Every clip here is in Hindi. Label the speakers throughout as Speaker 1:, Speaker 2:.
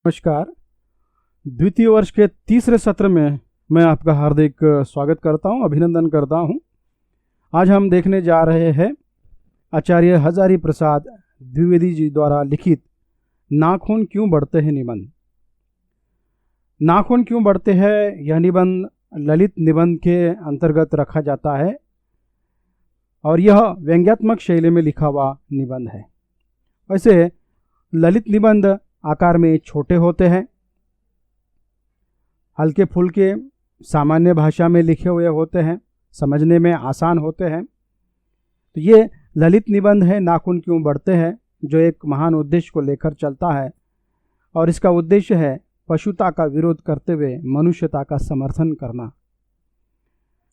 Speaker 1: नमस्कार। द्वितीय वर्ष के तीसरे सत्र में मैं आपका हार्दिक स्वागत करता हूं, अभिनंदन करता हूं। आज हम देखने जा रहे हैं आचार्य हजारी प्रसाद द्विवेदी जी द्वारा लिखित नाखून क्यों बढ़ते हैं निबंध। नाखून क्यों बढ़ते हैं यह निबंध ललित निबंध के अंतर्गत रखा जाता है और यह व्यंग्यात्मक शैली में लिखा हुआ निबंध है। वैसे ललित निबंध आकार में छोटे होते हैं, हल्के फुल्के सामान्य भाषा में लिखे हुए होते हैं, समझने में आसान होते हैं। तो ये ललित निबंध है नाखून क्यों बढ़ते हैं, जो एक महान उद्देश्य को लेकर चलता है और इसका उद्देश्य है पशुता का विरोध करते हुए मनुष्यता का समर्थन करना।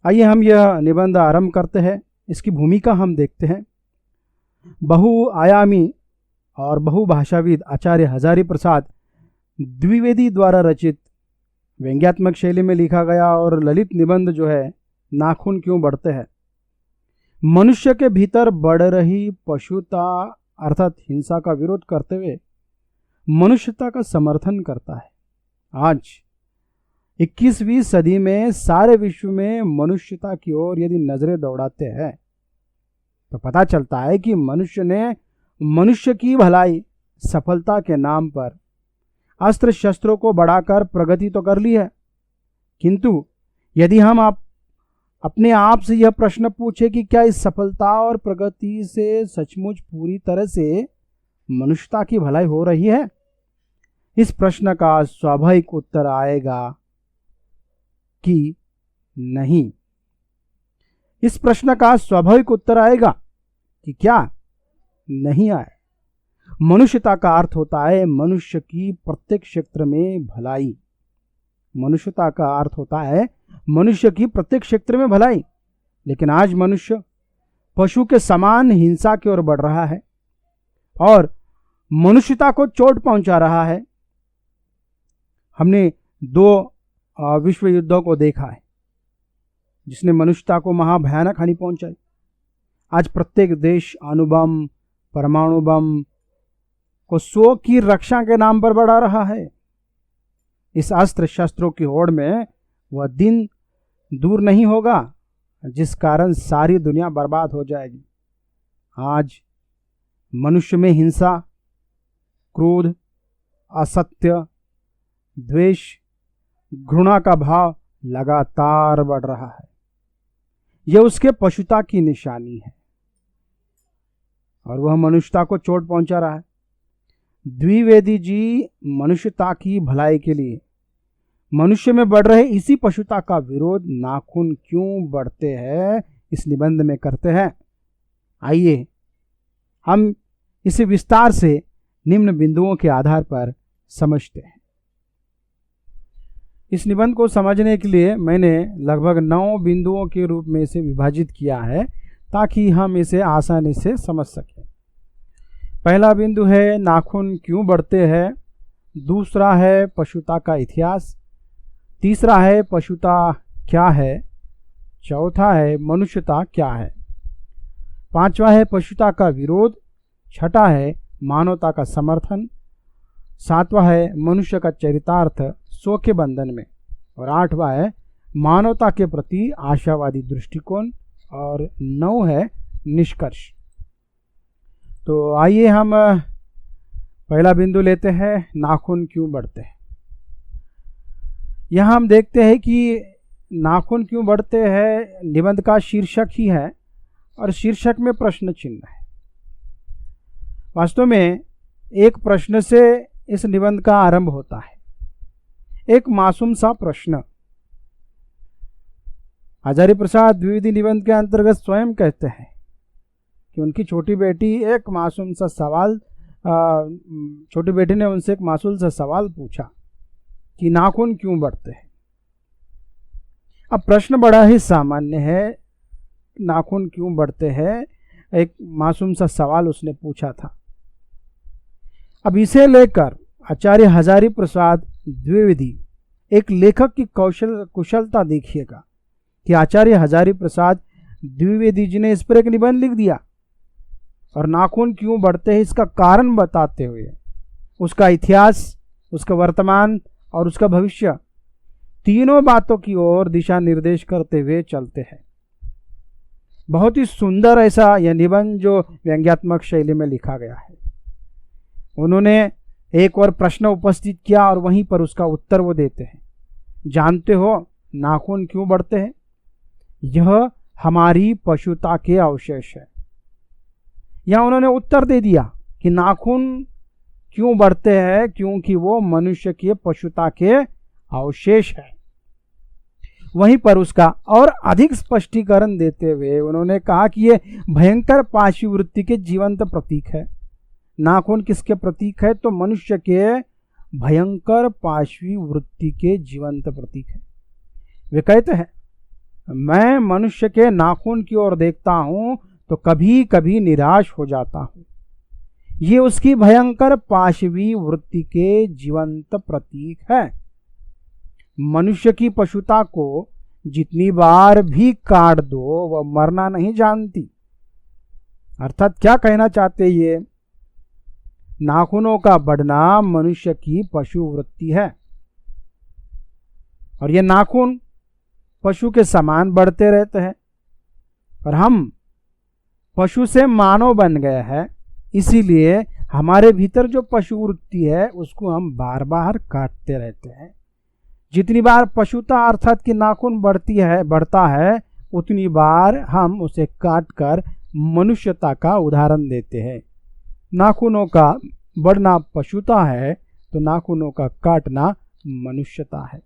Speaker 1: आइए हम यह निबंध आरंभ करते हैं। इसकी भूमिका हम देखते हैं। बहुआयामी और बहुभाषाविद आचार्य हजारी प्रसाद द्विवेदी द्वारा रचित व्यंग्यात्मक शैली में लिखा गया और ललित निबंध जो है नाखून क्यों बढ़ते हैं, मनुष्य के भीतर बढ़ रही पशुता अर्थात हिंसा का विरोध करते हुए मनुष्यता का समर्थन करता है। आज 21वीं सदी में सारे विश्व में मनुष्यता की ओर यदि नजरें दौड़ाते हैं तो पता चलता है कि मनुष्य ने मनुष्य की भलाई सफलता के नाम पर अस्त्र शस्त्रों को बढ़ाकर प्रगति तो कर ली है, किंतु यदि हम अपने आप से यह प्रश्न पूछे कि क्या इस सफलता और प्रगति से सचमुच पूरी तरह से मनुष्यता की भलाई हो रही है, इस प्रश्न का स्वाभाविक उत्तर आएगा कि नहीं। इस प्रश्न का स्वाभाविक उत्तर आएगा कि क्या नहीं आए। मनुष्यता का अर्थ होता है मनुष्य की प्रत्येक क्षेत्र में भलाई। मनुष्यता का अर्थ होता है मनुष्य की प्रत्येक क्षेत्र में भलाई। लेकिन आज मनुष्य पशु के समान हिंसा की ओर बढ़ रहा है और मनुष्यता को चोट पहुंचा रहा है। हमने 2 विश्व युद्धों को देखा है जिसने मनुष्यता को महाभयानक हानि पहुंचाई। आज प्रत्येक देश अणुबम परमाणु बम को 100 की रक्षा के नाम पर बढ़ा रहा है। इस अस्त्र शस्त्रों की होड़ में वह दिन दूर नहीं होगा जिस कारण सारी दुनिया बर्बाद हो जाएगी। आज मनुष्य में हिंसा, क्रोध, असत्य, द्वेष, घृणा का भाव लगातार बढ़ रहा है। यह उसके पशुता की निशानी है और वह मनुष्यता को चोट पहुंचा रहा है। द्विवेदी जी मनुष्यता की भलाई के लिए मनुष्य में बढ़ रहे इसी पशुता का विरोध नाखून क्यों बढ़ते हैं इस निबंध में करते हैं। आइए हम इसे विस्तार से निम्न बिंदुओं के आधार पर समझते हैं। इस निबंध को समझने के लिए मैंने लगभग 9 बिंदुओं के रूप में इसे विभाजित किया है ताकि हम इसे आसानी से समझ सकें। पहला बिंदु है नाखून क्यों बढ़ते हैं, दूसरा है पशुता का इतिहास, तीसरा है पशुता क्या है, चौथा है मनुष्यता क्या है, पांचवा है पशुता का विरोध, छठा है मानवता का समर्थन, सातवां है मनुष्य का चरितार्थ 100 के बंधन में और 8वां है मानवता के प्रति आशावादी दृष्टिकोण और 9 है निष्कर्ष। तो आइए हम पहला बिंदु लेते हैं, नाखून क्यों बढ़ते हैं। यहाँ हम देखते हैं कि नाखून क्यों बढ़ते हैं निबंध का शीर्षक ही है और शीर्षक में प्रश्न चिन्ह है। वास्तव में एक प्रश्न से इस निबंध का आरंभ होता है, एक मासूम सा प्रश्न। हजारी प्रसाद द्विवेदी निबंध के अंतर्गत स्वयं कहते हैं कि उनकी छोटी बेटी एक मासूम सा सवाल छोटी बेटी ने उनसे एक मासूम सा सवाल पूछा कि नाखून क्यों बढ़ते हैं। अब प्रश्न बड़ा ही सामान्य है, नाखून क्यों बढ़ते हैं, एक मासूम सा सवाल उसने पूछा था। अब इसे लेकर आचार्य हजारी प्रसाद द्विवेदी एक लेखक की कुशलता देखिएगा कि आचार्य हजारी प्रसाद द्विवेदी जी ने इस पर एक निबंध लिख दिया और नाखून क्यों बढ़ते हैं इसका कारण बताते हुए उसका इतिहास उसका वर्तमान और उसका भविष्य, तीनों बातों की ओर दिशा निर्देश करते हुए चलते हैं। बहुत ही सुंदर ऐसा यह निबंध जो व्यंग्यात्मक शैली में लिखा गया है। उन्होंने एक और प्रश्न उपस्थित किया और वहीं पर उसका उत्तर वो देते हैं। जानते हो नाखून क्यों बढ़ते हैं? यह हमारी पशुता के अवशेष है। यह उन्होंने उत्तर दे दिया कि नाखून क्यों बढ़ते हैं, क्योंकि वो मनुष्य के पशुता के अवशेष है। वहीं पर उसका और अधिक स्पष्टीकरण देते हुए उन्होंने कहा कि ये भयंकर पाशवी वृत्ति के जीवंत प्रतीक है। नाखून किसके प्रतीक है? तो मनुष्य के भयंकर पाशवी वृत्ति के जीवंत प्रतीक है। वे कहते हैं, मैं मनुष्य के नाखून की ओर देखता हूं तो कभी कभी निराश हो जाता हूं। ये उसकी भयंकर पाशवी वृत्ति के जीवंत प्रतीक है। मनुष्य की पशुता को जितनी बार भी काट दो वह मरना नहीं जानती। अर्थात क्या कहना चाहते ये? नाखूनों का बढ़ना मनुष्य की पशु वृत्ति है और ये नाखून पशु के समान बढ़ते रहते हैं। और हम पशु से मानव बन गए हैं, इसीलिए हमारे भीतर जो पशु वृत्ति है उसको हम बार बार काटते रहते हैं। जितनी बार पशुता अर्थात कि नाखून बढ़ता है उतनी बार हम उसे काट कर मनुष्यता का उदाहरण देते हैं। नाखूनों का बढ़ना पशुता है तो नाखूनों का काटना मनुष्यता है।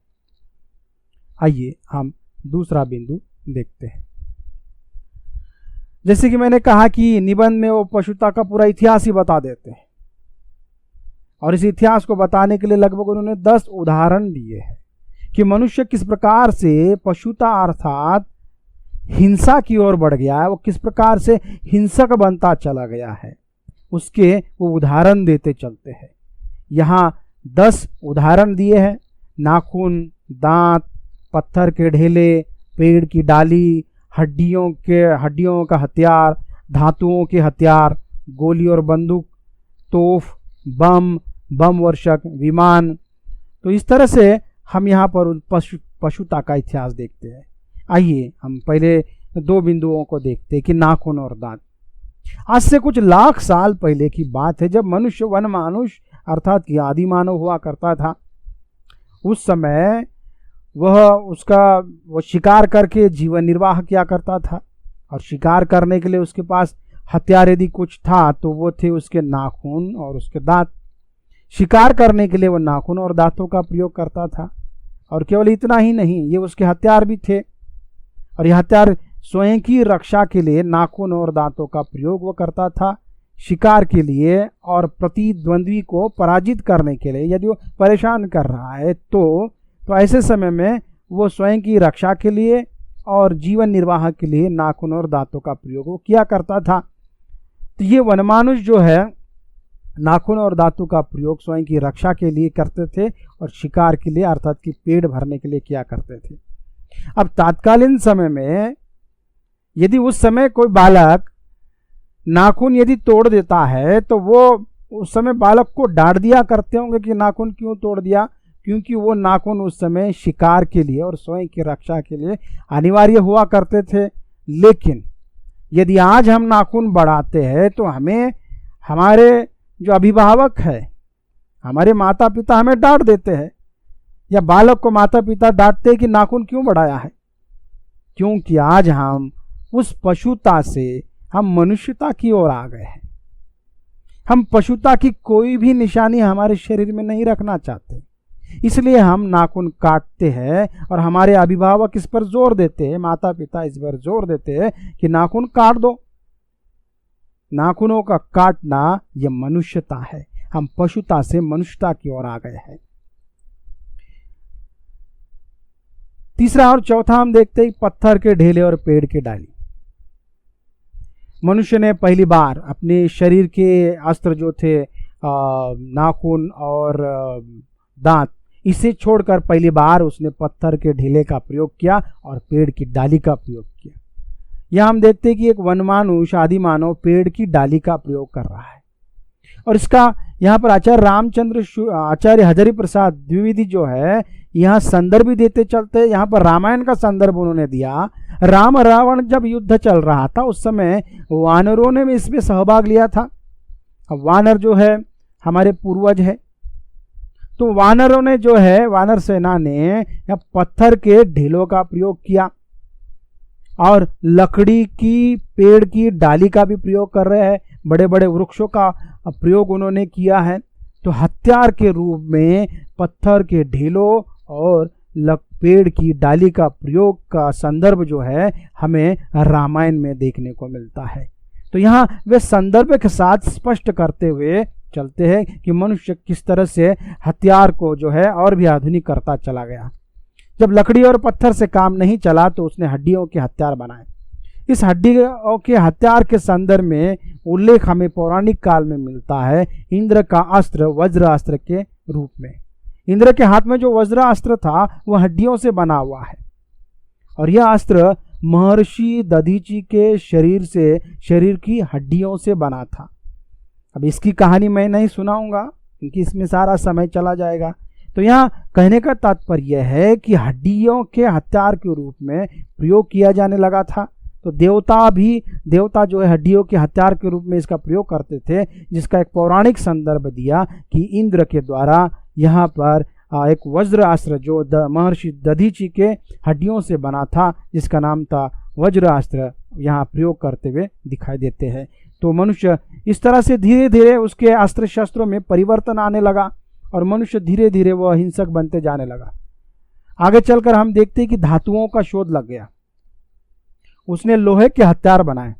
Speaker 1: आइए हम दूसरा बिंदु देखते हैं। जैसे कि मैंने कहा कि निबंध में वो पशुता का पूरा इतिहास ही बता देते हैं और इस इतिहास को बताने के लिए लगभग उन्होंने 10 उदाहरण दिए हैं कि मनुष्य किस प्रकार से पशुता अर्थात हिंसा की ओर बढ़ गया है, वो किस प्रकार से हिंसक बनता चला गया है, उसके वो उदाहरण देते चलते हैं। यहाँ 10 उदाहरण दिए हैं। नाखून, दांत, पत्थर के ढेले, पेड़ की डाली, हड्डियों का हथियार, धातुओं के हथियार, गोली और बंदूक, तोफ, बम वर्षक, विमान। तो इस तरह से हम यहाँ पर पशुता का इतिहास देखते हैं। आइए हम पहले 2 बिंदुओं को देखते हैं कि नाखून और दांत। आज से कुछ लाख साल पहले की बात है जब मनुष्य वन मानुष अर्थात कि आदि मानव हुआ करता था। उस समय वो शिकार करके जीवन निर्वाह किया करता था और शिकार करने के लिए उसके पास हथियार यदि कुछ था तो वो थे उसके नाखून और उसके दांत। शिकार करने के लिए वो नाखून और दांतों का प्रयोग करता था और केवल इतना ही नहीं, ये उसके हथियार भी थे और ये हथियार स्वयं की रक्षा के लिए नाखून और दांतों का प्रयोग वो करता था। शिकार के लिए और प्रतिद्वंद्वी को पराजित करने के लिए यदि वो परेशान कर रहा है तो ऐसे समय में वो स्वयं की रक्षा के लिए और जीवन निर्वाह के लिए नाखून और दांतों का प्रयोग वो किया करता था। तो ये वनमानुष जो है नाखून और दांतों का प्रयोग स्वयं की रक्षा के लिए करते थे और शिकार के लिए अर्थात कि पेट भरने के लिए किया करते थे। अब तात्कालीन समय में यदि उस समय कोई बालक नाखून यदि तोड़ देता है तो वो उस समय बालक को डांट दिया करते होंगे कि नाखून क्यों तोड़ दिया, क्योंकि वो नाखून उस समय शिकार के लिए और स्वयं की रक्षा के लिए अनिवार्य हुआ करते थे। लेकिन यदि आज हम नाखून बढ़ाते हैं तो हमें हमारे जो अभिभावक है, हमारे माता पिता हमें डांट देते हैं या बालक को माता पिता डांटते हैं कि नाखून क्यों बढ़ाया है, क्योंकि आज हम उस पशुता से हम मनुष्यता की ओर आ गए हैं। हम पशुता की कोई भी निशानी हमारे शरीर में नहीं रखना चाहते, इसलिए हम नाखून काटते हैं और हमारे अभिभावक इस पर जोर देते हैं, माता पिता इस पर जोर देते हैं कि नाखून काट दो। नाखूनों का काटना यह मनुष्यता है। हम पशुता से मनुष्यता की ओर आ गए हैं। तीसरा और चौथा हम देखते हैं पत्थर के ढेले और पेड़ की डाली। मनुष्य ने पहली बार अपने शरीर के अस्त्र जो थे नाखून और दांत, इसे छोड़कर पहली बार उसने पत्थर के ढेले का प्रयोग किया और पेड़ की डाली का प्रयोग किया। यह हम देखते हैं कि एक वनमानुष आदि मानव पेड़ की डाली का प्रयोग कर रहा है और इसका यहाँ पर आचार्य हजारी प्रसाद द्विवेदी जो है यहाँ संदर्भ भी देते चलते। यहाँ पर रामायण का संदर्भ उन्होंने दिया। राम रावण जब युद्ध चल रहा था उस समय वानरों ने भी इसमें सहभाग लिया था। अब वानर जो है हमारे पूर्वज है, तो वानरों ने जो है वानर सेना ने यहाँ पत्थर के ढेलों का प्रयोग किया और लकड़ी की पेड़ की डाली का भी प्रयोग कर रहे हैं, बड़े बड़े वृक्षों का प्रयोग उन्होंने किया है। तो हथियार के रूप में पत्थर के ढेलों और पेड़ की डाली का प्रयोग का संदर्भ जो है हमें रामायण में देखने को मिलता है। तो यहाँ वे संदर्भ के साथ स्पष्ट करते हुए चलते हैं कि मनुष्य किस तरह से हथियार को जो है और भी आधुनिक करता चला गया। जब लकड़ी और पत्थर से काम नहीं चला तो उसने हड्डियों के हथियार बनाए। इस हड्डियों के हथियार के संदर्भ में उल्लेख हमें पौराणिक काल में मिलता है इंद्र का अस्त्र वज्र अस्त्र के रूप में। इंद्र के हाथ में जो वज्र अस्त्र था वह हड्डियों से बना हुआ है और यह अस्त्र महर्षि दधीची के शरीर की हड्डियों से बना था। अब इसकी कहानी मैं नहीं सुनाऊंगा क्योंकि इसमें सारा समय चला जाएगा। तो यहाँ कहने का तात्पर्य है कि हड्डियों के हथियार के रूप में प्रयोग किया जाने लगा था। तो देवता जो है हड्डियों के हथियार के रूप में इसका प्रयोग करते थे, जिसका एक पौराणिक संदर्भ दिया कि इंद्र के द्वारा यहाँ पर एक वज्र अस्त्र जो महर्षि दधीची के हड्डियों से बना था जिसका नाम था वज्र अस्त्र यहाँ प्रयोग करते हुए दिखाई देते हैं। तो मनुष्य इस तरह से धीरे धीरे उसके अस्त्र शस्त्रों में परिवर्तन आने लगा और मनुष्य धीरे धीरे वह हिंसक बनते जाने लगा। आगे चलकर हम देखते हैं कि धातुओं का शोध लग गया। उसने लोहे के हथियार बनाए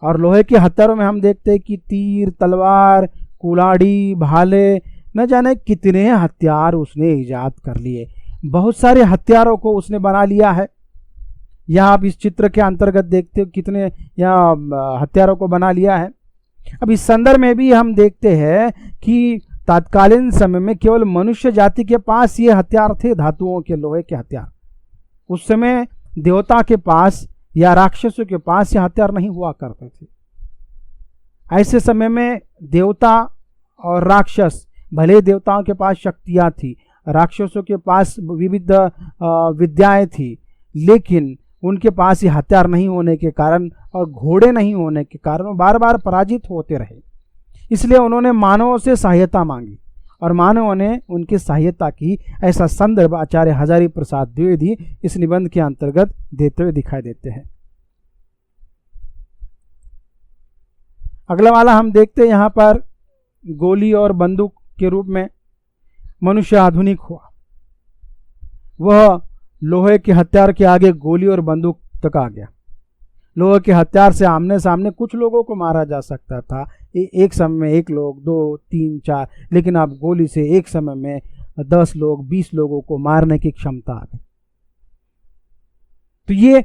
Speaker 1: और लोहे के हथियारों में हम देखते हैं कि तीर, तलवार, कुल्हाड़ी, भाले, न जाने कितने हथियार उसने ईजाद कर लिए। बहुत सारे हथियारों को उसने बना लिया है। यहाँ आप इस चित्र के अंतर्गत देखते हो कितने यहाँ हथियारों को बना लिया है। अब इस संदर्भ में भी हम देखते हैं कि तत्कालीन समय में केवल मनुष्य जाति के पास ये हथियार थे, धातुओं के लोहे के हथियार। उस समय देवता के पास या राक्षसों के पास ये हथियार नहीं हुआ करते थे। ऐसे समय में देवता और राक्षस, भले देवताओं के पास शक्तियां थी, राक्षसों के पास विविध विद्याएं थी, लेकिन उनके पास ये हथियार नहीं होने के कारण और घोड़े नहीं होने के कारण वो बार बार पराजित होते रहे। इसलिए उन्होंने मानवों से सहायता मांगी और मानवों ने उनकी सहायता की। ऐसा संदर्भ आचार्य हजारी प्रसाद द्विवेदी इस निबंध के अंतर्गत देते हुए दिखाई देते हैं। अगला वाला हम देखते हैं यहाँ पर गोली और बंदूक के रूप में मनुष्य आधुनिक हुआ। वह लोहे के हथियार के आगे गोली और बंदूक तक आ गया। लोहे के हथियार से आमने सामने कुछ लोगों को मारा जा सकता था, एक समय में 1 लोग, 2, 3, 4, लेकिन अब गोली से एक समय में 10 लोग, 20 लोगों को मारने की क्षमता आ गई। तो ये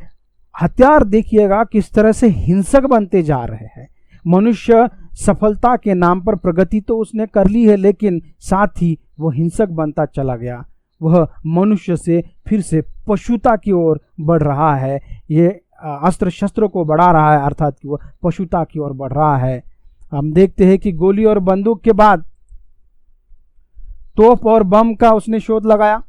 Speaker 1: हथियार देखिएगा किस तरह से हिंसक बनते जा रहे हैं। मनुष्य सफलता के नाम पर प्रगति तो उसने कर ली है, लेकिन साथ ही वो हिंसक बनता चला गया। वह मनुष्य से फिर से पशुता की ओर बढ़ रहा है। ये अस्त्र शस्त्रों को बढ़ा रहा है, अर्थात कि वह पशुता की ओर बढ़ रहा है। हम देखते हैं कि गोली और बंदूक के बाद तोप और बम का उसने शोध लगाया।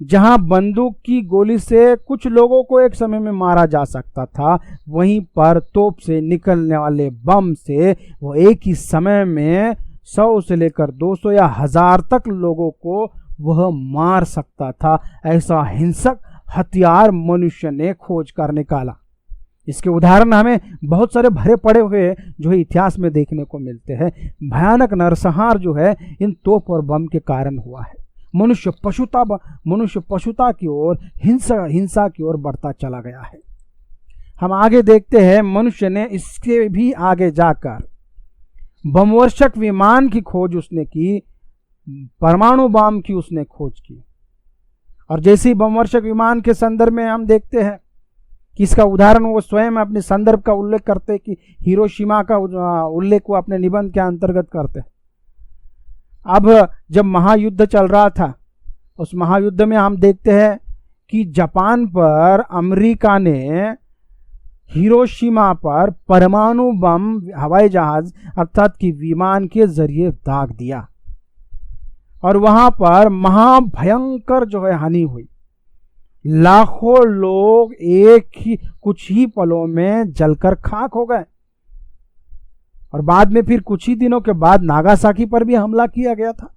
Speaker 1: जहां बंदूक की गोली से कुछ लोगों को एक समय में मारा जा सकता था, वहीं पर तोप से निकलने वाले बम से वो एक ही समय में 100 से लेकर 200 या 1000 तक लोगों को वह मार सकता था। ऐसा हिंसक हथियार मनुष्य ने खोज कर निकाला। इसके उदाहरण हमें बहुत सारे भरे पड़े हुए जो है इतिहास में देखने को मिलते हैं। भयानक नरसंहार जो है इन तोप और बम के कारण हुआ है। मनुष्य पशुता की ओर, हिंसा की ओर बढ़ता चला गया है। हम आगे देखते हैं, मनुष्य ने इसके भी आगे जाकर बमवर्षक विमान की खोज उसने की, परमाणु बम की उसने खोज की। और जैसे ही बमवर्षक विमान के संदर्भ में हम देखते हैं कि इसका उदाहरण वो स्वयं अपने संदर्भ का उल्लेख करते हैं कि हिरोशिमा का उल्लेख वो अपने निबंध के अंतर्गत करते हैं। अब जब महायुद्ध चल रहा था, उस महायुद्ध में हम देखते हैं कि जापान पर अमेरिका ने हिरोशिमा पर परमाणु बम हवाई जहाज अर्थात कि विमान के जरिए दाग दिया और वहां पर महाभयंकर जो है हानि हुई। लाखों लोग कुछ ही पलों में जलकर खाक हो गए और बाद में फिर कुछ ही दिनों के बाद नागासाकी पर भी हमला किया गया था।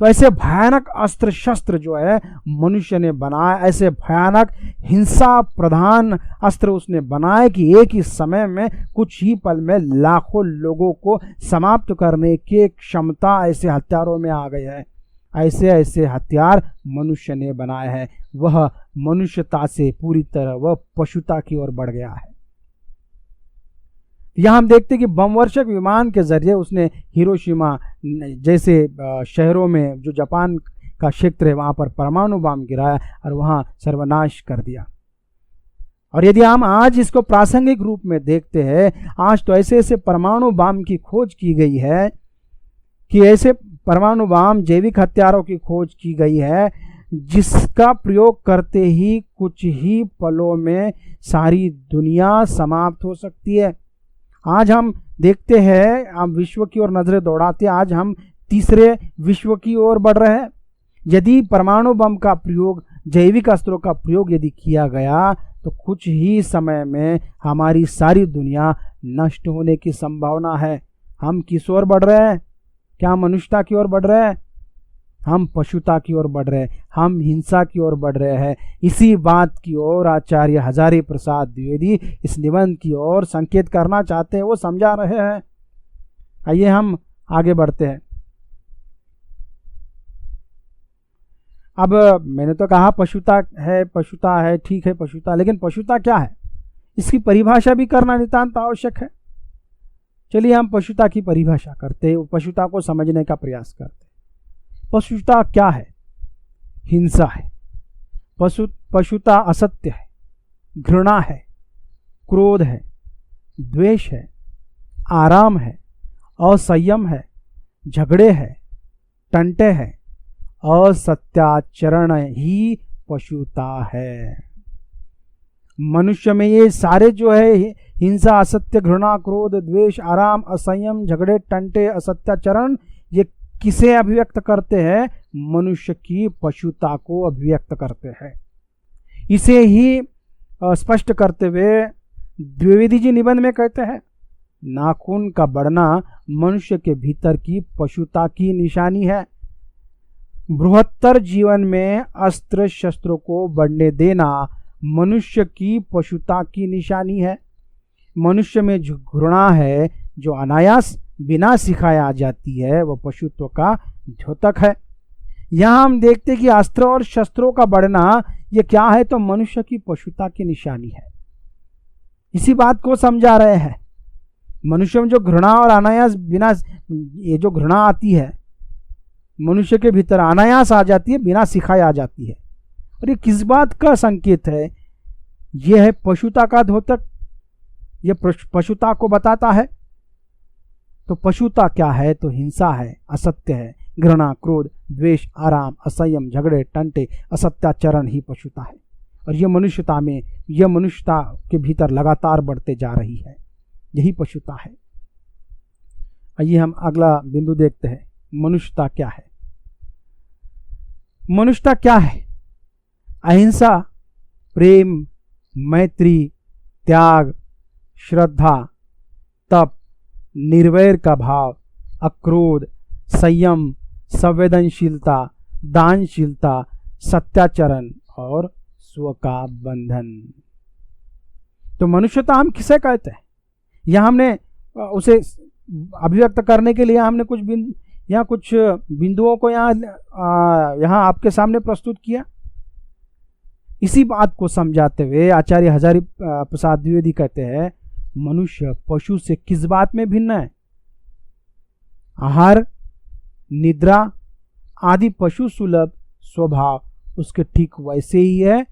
Speaker 1: तो ऐसे भयानक अस्त्र शस्त्र जो है मनुष्य ने बनाए, ऐसे भयानक हिंसा प्रधान अस्त्र उसने बनाए कि एक ही समय में कुछ ही पल में लाखों लोगों को समाप्त करने की क्षमता ऐसे हथियारों में आ गई है। ऐसे ऐसे हथियार मनुष्य ने बनाए हैं। वह मनुष्यता से पूरी तरह वह पशुता की ओर बढ़ गया है। यहां हम देखते कि बमवर्षक विमान के जरिए उसने हिरोशिमा जैसे शहरों में जो जापान का क्षेत्र है वहां पर परमाणु बम गिराया और वहां सर्वनाश कर दिया। और यदि हम आज इसको प्रासंगिक रूप में देखते हैं, आज तो ऐसे ऐसे परमाणु बम की खोज की गई है कि ऐसे परमाणु बम जैविक हथियारों की खोज की गई है जिसका प्रयोग करते ही कुछ ही पलों में सारी दुनिया समाप्त हो सकती है। आज हम देखते हैं, हम विश्व की ओर नजरें दौड़ाते हैं, आज हम तीसरे विश्व की ओर बढ़ रहे हैं। यदि परमाणु बम का प्रयोग, जैविक अस्त्रों का प्रयोग यदि किया गया तो कुछ ही समय में हमारी सारी दुनिया नष्ट होने की संभावना है। हम किस ओर बढ़ रहे हैं? क्या मनुष्यता की ओर बढ़ रहे हैं? हम पशुता की ओर बढ़ रहे हैं, हम हिंसा की ओर बढ़ रहे हैं। इसी बात की ओर आचार्य हजारी प्रसाद द्विवेदी इस निबंध की ओर संकेत करना चाहते हैं, वो समझा रहे हैं। आइए हम आगे बढ़ते हैं। अब मैंने तो कहा पशुता है, ठीक है पशुता, लेकिन पशुता क्या है इसकी परिभाषा भी करना नितांत आवश्यक है। चलिए हम पशुता की परिभाषा करते हैं, पशुता को समझने का प्रयास करते हैं। पशुता क्या है? हिंसा है। पशुता असत्य है, घृणा है, क्रोध है, द्वेष है, आराम है, असंयम है, झगड़े है, टंटे है, असत्याचरण ही पशुता है। मनुष्य में ये सारे जो है हिंसा, असत्य, घृणा, क्रोध, द्वेष, आराम, असंयम, झगड़े, टंटे, असत्याचरण, ये किसे अभिव्यक्त करते हैं? मनुष्य की पशुता को अभिव्यक्त करते हैं। इसे ही स्पष्ट करते हुए द्विवेदी जी निबंध में कहते हैं, नाखून का बढ़ना मनुष्य के भीतर की पशुता की निशानी है। बृहत्तर जीवन में अस्त्र शस्त्रों को बढ़ने देना मनुष्य की पशुता की निशानी है। मनुष्य में जो घृणा है, जो अनायास बिना सिखाए आ जाती है, वह पशुत्व का द्योतक है। यहाँ हम देखते कि अस्त्र और शस्त्रों का बढ़ना ये क्या है? तो मनुष्य की पशुता की निशानी है। इसी बात को समझा रहे हैं। मनुष्य में जो घृणा और अनायास बिना, ये जो घृणा आती है मनुष्य के भीतर अनायास आ जाती है, बिना सिखाए आ जाती है। और ये किस बात का संकेत है? यह है पशुता का द्योतक। यह पशुता को बताता है। तो पशुता क्या है? तो हिंसा है, असत्य है, घृणा, क्रोध, द्वेष, आराम, असंयम, झगड़े, टंटे, असत्याचरण ही पशुता है। और यह मनुष्यता के भीतर लगातार बढ़ते जा रही है। यही पशुता है। आइए हम अगला बिंदु देखते हैं। मनुष्यता क्या है? मनुष्यता क्या है? अहिंसा, प्रेम, मैत्री, त्याग, श्रद्धा, तप, निर्वैर का भाव, अक्रोध, संयम, संवेदनशीलता, दानशीलता, सत्याचरण और स्व का बंधन। तो मनुष्यता हम किसे कहते हैं? यह हमने उसे अभिव्यक्त करने के लिए हमने कुछ बिंदुओं को यहाँ आपके सामने प्रस्तुत किया। इसी बात को समझाते हुए आचार्य हजारी प्रसाद द्विवेदी कहते हैं, मनुष्य पशु से किस बात में भिन्न है? आहार, निद्रा आदि पशु सुलभ स्वभाव उसके ठीक वैसे ही है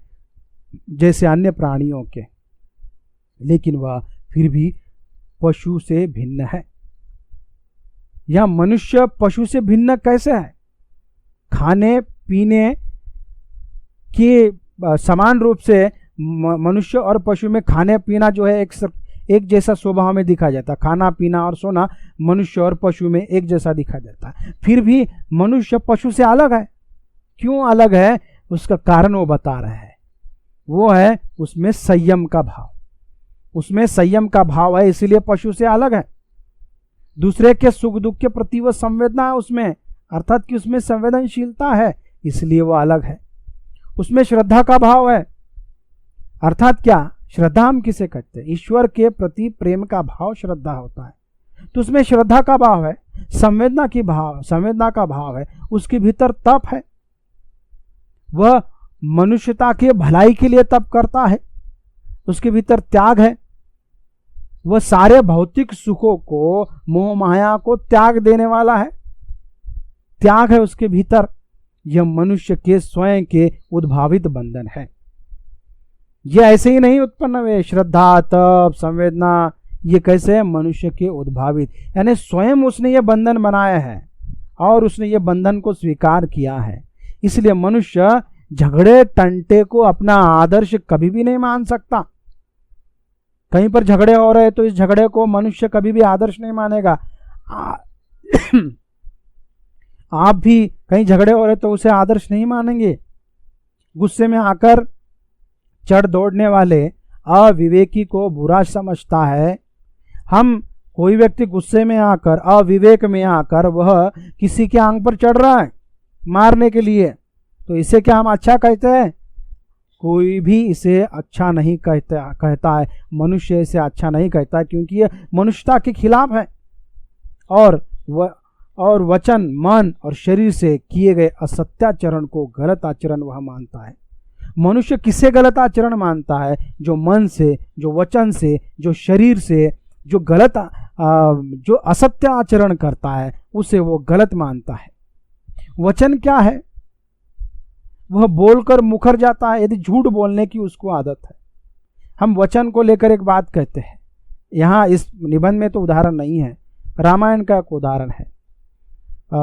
Speaker 1: जैसे अन्य प्राणियों के, लेकिन वह फिर भी पशु से भिन्न है। यह मनुष्य पशु से भिन्न कैसे है? खाने पीने के समान रूप से मनुष्य और पशु में खाने पीना जो है एक जैसा स्वभाव में दिखा जाता है। खाना पीना और सोना मनुष्य और पशु में एक जैसा दिखा जाता है। फिर भी मनुष्य पशु से अलग है। क्यों अलग है, उसका कारण वो बता रहे हैं। वो है उसमें संयम का भाव। उसमें संयम का भाव है, इसलिए पशु से अलग है। दूसरे के सुख दुख के प्रति वो संवेदना है उसमें, अर्थात कि उसमें संवेदनशीलता है, इसलिए वो अलग है। उसमें श्रद्धा का भाव है, अर्थात क्या, श्रद्धा हम किसे कहते हैं, ईश्वर के प्रति प्रेम का भाव श्रद्धा होता है। तो उसमें श्रद्धा का भाव है, संवेदना का भाव है, उसके भीतर तप है, वह मनुष्यता के भलाई के लिए तप करता है, उसके भीतर त्याग है, वह सारे भौतिक सुखों को, मोह माया को त्याग देने वाला है, त्याग है उसके भीतर। यह मनुष्य के स्वयं के उद्भावित बंधन है। यह ऐसे ही नहीं उत्पन्न हुए। श्रद्धा, तप, संवेदना, ये कैसे है, मनुष्य के उद्भावित, यानी स्वयं उसने ये बंधन बनाया है और उसने ये बंधन को स्वीकार किया है। इसलिए मनुष्य झगड़े टंटे को अपना आदर्श कभी भी नहीं मान सकता। कहीं पर झगड़े हो रहे तो इस झगड़े को मनुष्य कभी भी आदर्श नहीं मानेगा। आप भी कहीं झगड़े हो रहे तो उसे आदर्श नहीं मानेंगे। गुस्से में आकर चढ़ दौड़ने वाले अविवेकी को बुरा समझता है। हम कोई व्यक्ति गुस्से में आकर, अविवेक में आकर वह किसी के आंग पर चढ़ रहा है मारने के लिए, तो इसे क्या हम अच्छा कहते हैं? कोई भी इसे अच्छा नहीं कहता है। मनुष्य इसे अच्छा नहीं कहता, क्योंकि यह मनुष्यता के खिलाफ है और वचन, मन और शरीर से किए गए असत्याचरण को गलत आचरण वह मानता है। मनुष्य किसे गलत आचरण मानता है? जो मन से, जो वचन से, जो शरीर से, जो जो असत्य आचरण करता है उसे वो गलत मानता है। वचन क्या है? वह बोलकर मुखर जाता है, यदि झूठ बोलने की उसको आदत है। हम वचन को लेकर एक बात कहते हैं, यहाँ इस निबंध में तो उदाहरण नहीं है, रामायण का एक उदाहरण है।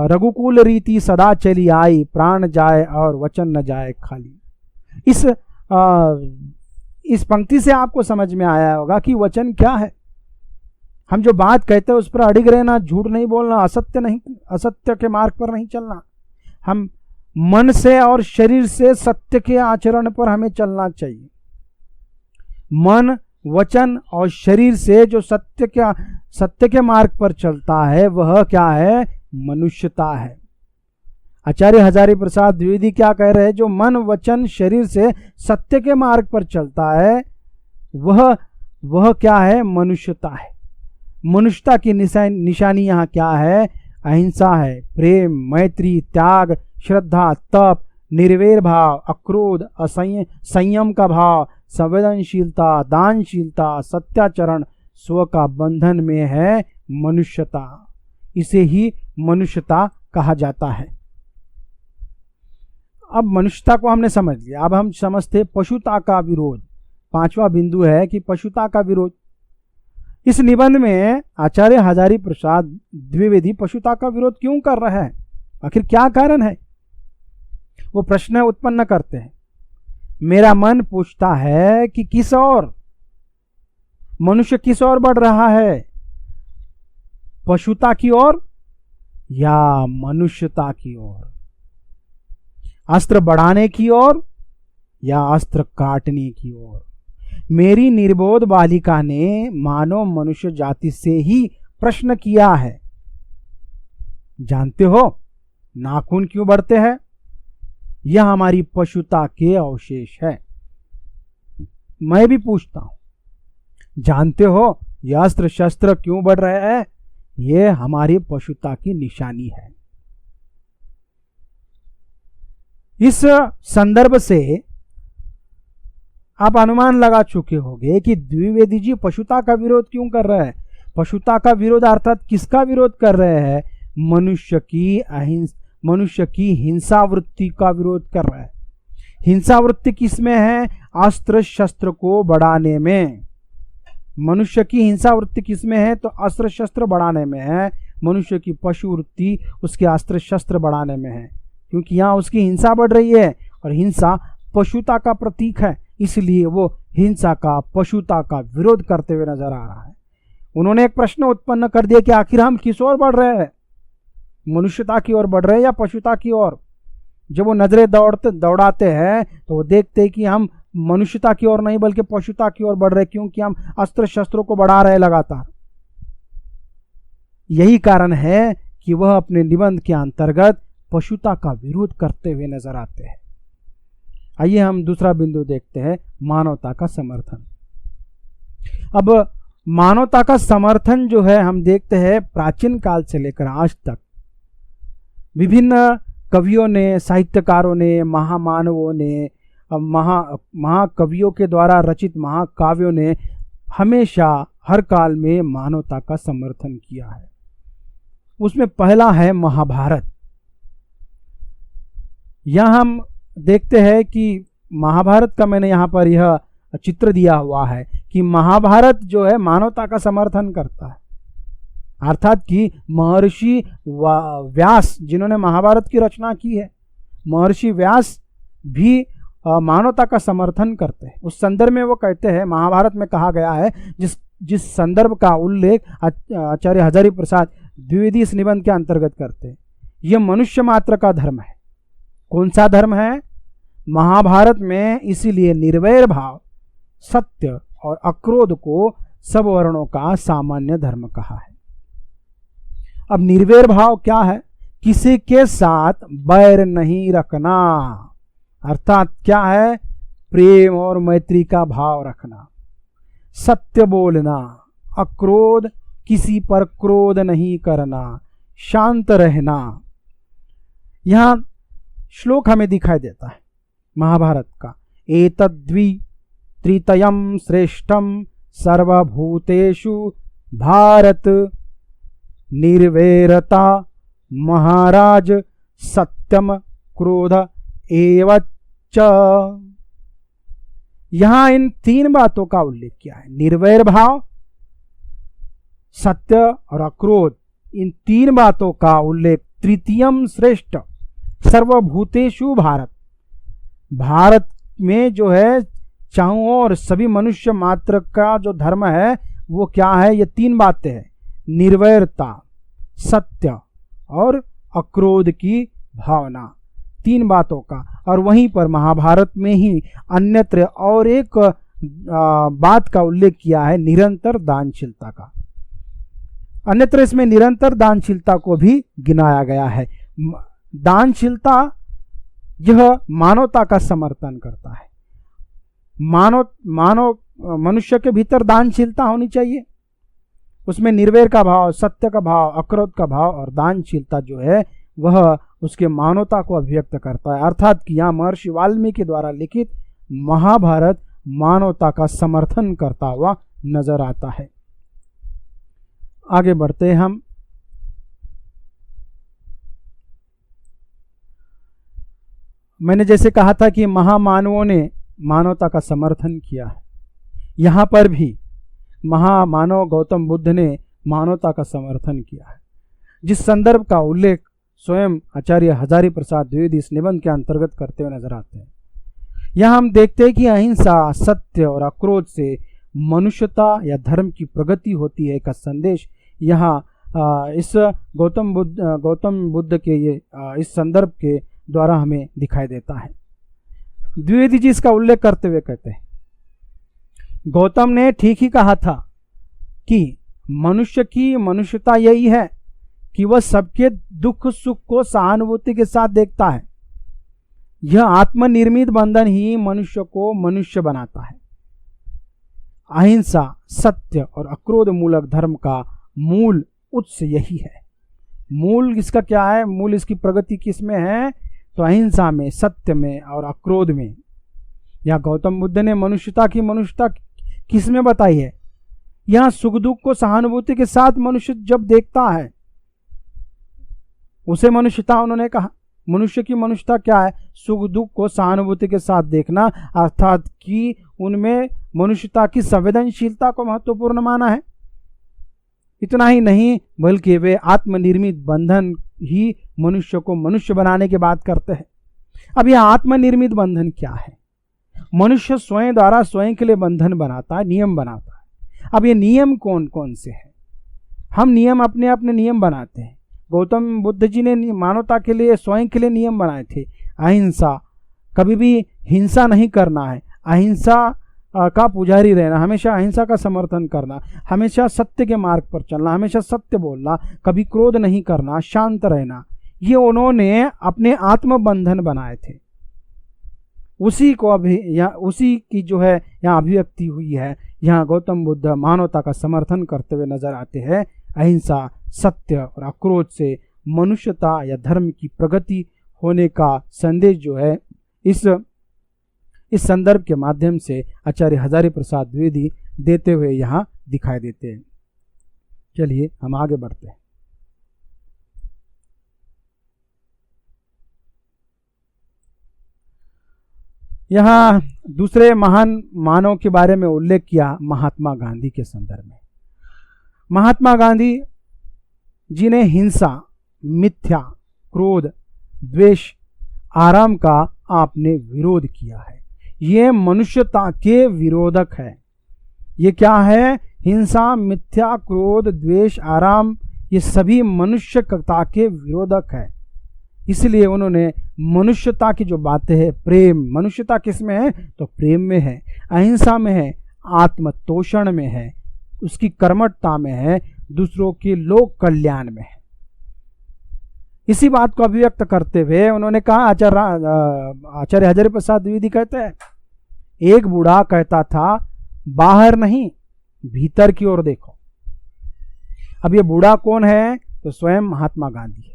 Speaker 1: रघुकुल रीति सदा चली आई, प्राण जाए और वचन न जाए खाली। इस पंक्ति से आपको समझ में आया होगा कि वचन क्या है। हम जो बात कहते हैं उस पर अडिग रहना, झूठ नहीं बोलना, असत्य के मार्ग पर नहीं चलना। हम मन से और शरीर से सत्य के आचरण पर हमें चलना चाहिए। मन, वचन और शरीर से जो सत्य के मार्ग पर चलता है वह क्या है? मनुष्यता है। आचार्य हजारी प्रसाद द्विवेदी क्या कह रहे हैं? जो मन, वचन, शरीर से सत्य के मार्ग पर चलता है वह क्या है? मनुष्यता है। मनुष्यता की निशानी यहाँ क्या है? अहिंसा है, प्रेम, मैत्री, त्याग, श्रद्धा, तप, निर्वैर भाव, अक्रोध, संयम का भाव, संवेदनशीलता, दानशीलता, सत्याचरण, स्व का बंधन में है मनुष्यता। इसे ही मनुष्यता कहा जाता है। अब मनुष्यता को हमने समझ लिया, अब हम समझते पशुता का विरोध। पांचवा बिंदु है कि पशुता का विरोध। इस निबंध में आचार्य हजारी प्रसाद द्विवेदी पशुता का विरोध क्यों कर रहे हैं? आखिर क्या कारण है? वो प्रश्न उत्पन्न करते हैं। मेरा मन पूछता है कि किस ओर मनुष्य किस ओर बढ़ रहा है, पशुता की ओर या मनुष्यता की ओर? अस्त्र बढ़ाने की ओर या अस्त्र काटने की ओर? मेरी निर्बोध बालिका ने मानव मनुष्य जाति से ही प्रश्न किया है। जानते हो नाखून क्यों बढ़ते हैं? यह हमारी पशुता के अवशेष है। मैं भी पूछता हूं, जानते हो यह अस्त्र शस्त्र क्यों बढ़ रहे हैं? यह हमारी पशुता की निशानी है। इस संदर्भ से आप अनुमान लगा चुके होंगे कि द्विवेदी जी पशुता का विरोध क्यों कर रहे हैं। पशुता का विरोध अर्थात किसका विरोध कर रहे हैं? मनुष्य की हिंसा वृत्ति का विरोध कर रहे हैं। हिंसा वृत्ति किसमें है? अस्त्र शस्त्र को बढ़ाने में। मनुष्य की हिंसा वृत्ति किसमें है? तो अस्त्र शस्त्र बढ़ाने में है। मनुष्य की पशु वृत्ति उसके अस्त्र शस्त्र बढ़ाने में है, क्योंकि यहाँ उसकी हिंसा बढ़ रही है और हिंसा पशुता का प्रतीक है। इसलिए वो हिंसा का, पशुता का विरोध करते हुए नजर आ रहा है। उन्होंने एक प्रश्न उत्पन्न कर दिया कि आखिर हम किस ओर बढ़ रहे हैं, मनुष्यता की ओर बढ़ रहे हैं या पशुता की ओर। जब वो नजरें दौड़ाते हैं तो वो देखते हैं कि हम मनुष्यता की ओर नहीं बल्कि पशुता की ओर बढ़ रहे हैं, क्योंकि हम अस्त्र शस्त्रों को बढ़ा रहे हैं लगातार। यही कारण है कि वह अपने निबंध के अंतर्गत पशुता का विरोध करते हुए नजर आते हैं। आइए हम दूसरा बिंदु देखते हैं, मानवता का समर्थन। अब मानवता का समर्थन जो है हम देखते हैं प्राचीन काल से लेकर आज तक विभिन्न कवियों ने, साहित्यकारों ने, महामानवों ने, महाकवियों के द्वारा रचित महाकाव्यों ने हमेशा हर काल में मानवता का समर्थन किया है। उसमें पहला है महाभारत। यह हम देखते हैं कि महाभारत का मैंने यहाँ पर यह चित्र दिया हुआ है कि महाभारत जो है मानवता का समर्थन करता है, अर्थात कि महर्षि व्यास जिन्होंने महाभारत की रचना की है, महर्षि व्यास भी मानवता का समर्थन करते हैं। उस संदर्भ में वो कहते हैं, महाभारत में कहा गया है, जिस संदर्भ का उल्लेख आचार्य हजारी प्रसाद द्विवेदी इस निबंध के अंतर्गत करते हैं, यह मनुष्य मात्र का धर्म है। कौन सा धर्म है? महाभारत में इसीलिए निर्वैर भाव, सत्य और अक्रोध को सब वर्णों का सामान्य धर्म कहा है। अब निर्वैर भाव क्या है? किसी के साथ बैर नहीं रखना, अर्थात क्या है? प्रेम और मैत्री का भाव रखना, सत्य बोलना, अक्रोध, किसी पर क्रोध नहीं करना, शांत रहना। यहां श्लोक हमें दिखाई देता है महाभारत का, एतद्वि त्रितयम श्रेष्ठम सर्वभूतेषु भारत, निर्वैरता महाराज, सत्यम क्रोध एवच। यहां इन तीन बातों का उल्लेख किया है, निर्वैर भाव, सत्य और अक्रोध। इन तीन बातों का उल्लेख, तृतीयम श्रेष्ठ सर्वभूतेषु भारत, भारत में जो है चारों और सभी मनुष्य मात्र का जो धर्म है वो क्या है? ये तीन बातें हैं, निर्वैरता, सत्य और अक्रोध की भावना, तीन बातों का। और वहीं पर महाभारत में ही अन्यत्र और एक बात का उल्लेख किया है, निरंतर दानशीलता का। अन्यत्र इसमें निरंतर दानशीलता को भी गिनाया गया है। दानशीलता यह मानवता का समर्थन करता है। मानव मनुष्य के भीतर दानशीलता होनी चाहिए, उसमें निर्वैर का भाव, सत्य का भाव, अक्रोध का भाव और दानशीलता जो है वह उसके मानवता को अभिव्यक्त करता है। अर्थात कि यहाँ महर्षि वाल्मीकि द्वारा लिखित महाभारत मानवता का समर्थन करता हुआ नजर आता है। आगे बढ़ते हैं हम। मैंने जैसे कहा था कि महामानवों ने मानवता का समर्थन किया है, यहाँ पर भी महामानव गौतम बुद्ध ने मानवता का समर्थन किया है, जिस संदर्भ का उल्लेख स्वयं आचार्य हजारी प्रसाद द्विवेदी इस निबंध के अंतर्गत करते हुए नजर आते हैं। यहाँ हम देखते हैं कि अहिंसा, सत्य और अक्रोध से मनुष्यता या धर्म की प्रगति होती है का संदेश यहाँ इस गौतम बुद्ध के ये इस संदर्भ के द्वारा हमें दिखाई देता है। द्विवेदी जी इसका उल्लेख करते हुए कहते हैं, गौतम ने ठीक ही कहा था कि मनुष्य की मनुष्यता यही है कि वह सबके दुख सुख को सहानुभूति के साथ देखता है। यह आत्मनिर्मित बंधन ही मनुष्य को मनुष्य बनाता है। अहिंसा, सत्य और अक्रोध मूलक धर्म का मूल उत्स यही है। मूल इसका क्या है? मूल इसकी प्रगति किसमें है? तो अहिंसा में, सत्य में और अक्रोध में। या गौतम बुद्ध ने मनुष्यता किसमें बताई है? यहां सुख दुख को सहानुभूति के साथ मनुष्य जब देखता है उसे मनुष्यता उन्होंने कहा। मनुष्य की मनुष्यता क्या है? सुख दुख को सहानुभूति के साथ देखना, अर्थात कि उनमें मनुष्यता की संवेदनशीलता को महत्वपूर्ण माना है। इतना ही नहीं बल्कि वे आत्मनिर्मित बंधन ही मनुष्य को मनुष्य बनाने की बात करते हैं। अब यह आत्मनिर्मित बंधन क्या है? मनुष्य स्वयं द्वारा स्वयं के लिए बंधन बनाता है, नियम बनाता है। अब ये नियम कौन कौन से हैं? हम नियम अपने अपने नियम बनाते हैं। गौतम बुद्ध जी ने मानवता के लिए स्वयं के लिए नियम बनाए थे। अहिंसा, कभी भी हिंसा नहीं करना है, अहिंसा का पुजारी रहना, हमेशा अहिंसा का समर्थन करना, हमेशा सत्य के मार्ग पर चलना, हमेशा सत्य बोलना, कभी क्रोध नहीं करना, शांत रहना, ये उन्होंने अपने आत्मबंधन बनाए थे। उसी को अभी यहाँ उसी की जो है यहाँ अभिव्यक्ति हुई है। यहाँ गौतम बुद्ध मानवता का समर्थन करते हुए नजर आते हैं। अहिंसा, सत्य और अक्रोध से मनुष्यता या धर्म की प्रगति होने का संदेश जो है इस संदर्भ के माध्यम से आचार्य हजारी प्रसाद द्विवेदी देते हुए यहाँ दिखाई देते हैं। चलिए हम आगे बढ़ते हैं। यहाँ दूसरे महान मानव के बारे में उल्लेख किया महात्मा गांधी के संदर्भ में। महात्मा गांधी जी ने हिंसा, मिथ्या, क्रोध, द्वेष, आराम का आपने विरोध किया है। ये मनुष्यता के विरोधक है। ये क्या है? हिंसा, मिथ्या, क्रोध, द्वेष, आराम, ये सभी मनुष्यता के विरोधक है। इसलिए उन्होंने मनुष्यता की जो बातें हैं, प्रेम, मनुष्यता किस में है? तो प्रेम में है, अहिंसा में है, आत्मतोषण में है, उसकी कर्मठता में है, दूसरों के लोक कल्याण में है। इसी बात को अभिव्यक्त करते हुए उन्होंने कहा, आचार्य हजारी प्रसाद द्विवेदी कहते हैं, एक बूढ़ा कहता था बाहर नहीं भीतर की ओर देखो। अब ये बूढ़ा कौन है? तो स्वयं महात्मा गांधी है।